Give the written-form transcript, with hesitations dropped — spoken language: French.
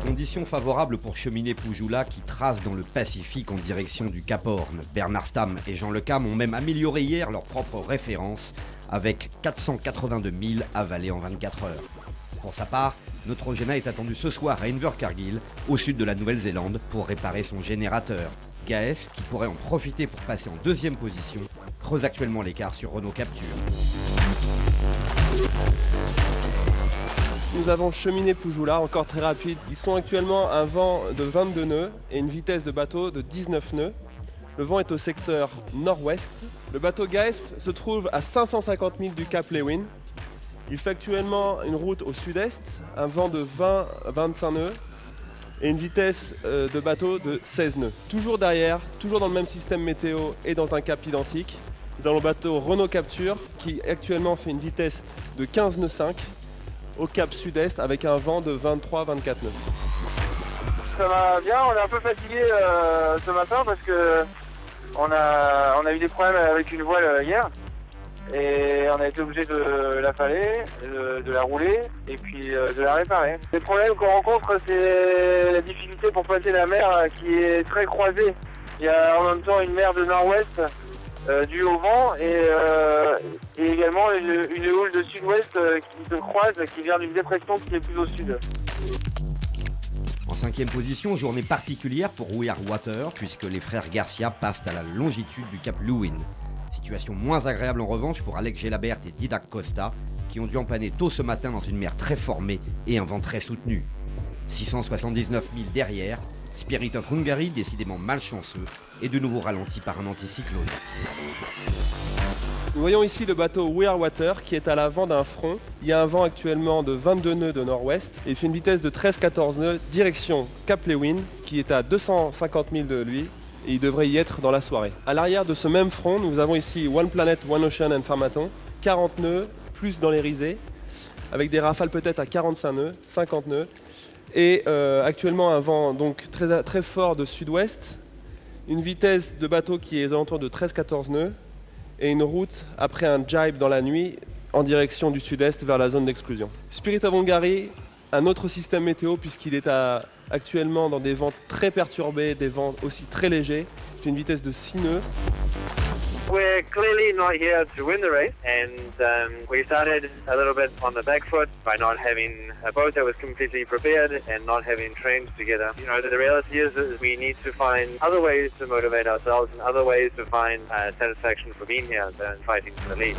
Conditions favorables pour cheminer Poujoulat qui trace dans le Pacifique en direction du Cap Horn. Bernard Stamm et Jean Lecam ont même amélioré hier leur propre référence avec 482 000 avalés en 24 heures. Pour sa part, Neutrogena est attendu ce soir à Invercargill, au sud de la Nouvelle-Zélande, pour réparer son générateur. Gaes, qui pourrait en profiter pour passer en deuxième position, creuse actuellement l'écart sur Renault Capture. Nous avons cheminé Poujoulat, encore très rapide. Ils sont actuellement à un vent de 22 nœuds et une vitesse de bateau de 19 nœuds. Le vent est au secteur nord-ouest. Le bateau Gaes se trouve à 550 000 du Cap Lewin. Il fait actuellement une route au sud-est, un vent de 20 à 25 nœuds et une vitesse de bateau de 16 nœuds. Toujours derrière, toujours dans le même système météo et dans un cap identique, nous avons le bateau Renault Capture qui actuellement fait une vitesse de 15 nœuds 5 au cap sud-est avec un vent de 23 à 24 nœuds. Ça va bien, on est un peu fatigué ce matin parce que on a eu des problèmes avec une voile hier. Et on a été obligé de la faller, de la rouler et puis de la réparer. Les problèmes qu'on rencontre, c'est la difficulté pour passer la mer qui est très croisée. Il y a en même temps une mer de nord-ouest due au vent et également une houle de sud-ouest qui se croise, qui vient d'une dépression qui est plus au sud. En cinquième position, journée particulière pour We Are Water, puisque les frères Garcia passent à la longitude du Cap Lewin. Situation moins agréable en revanche pour Alex Gelabert et Didac Costa, qui ont dû empanner tôt ce matin dans une mer très formée et un vent très soutenu. 679 000 derrière, Spirit of Hungary, décidément malchanceux, est de nouveau ralenti par un anticyclone. Nous voyons ici le bateau We Are Water qui est à l'avant d'un front. Il y a un vent actuellement de 22 nœuds de nord-ouest et il fait une vitesse de 13-14 nœuds direction Cap Lewin qui est à 250 000 de lui. Et il devrait y être dans la soirée. À l'arrière de ce même front, nous avons ici One Planet, One Ocean and Farmaton, 40 nœuds, plus dans les risées, avec des rafales peut-être à 45 nœuds, 50 nœuds, et actuellement un vent donc très, très fort de sud-ouest, une vitesse de bateau qui est aux alentours de 13-14 nœuds, et une route après un jibe dans la nuit en direction du sud-est vers la zone d'exclusion. Spirit of Hungary, un autre système météo puisqu'il est actuellement dans des vents très perturbés, des vents aussi très légers. C'est une vitesse de 6 nœuds. We're clearly not here to win the race and we started a little bit on the back foot by not having a boat that was completely prepared and not having trained together. You know, the reality is that we need to find other ways to motivate ourselves and other ways to find satisfaction for being here and fighting for the lead.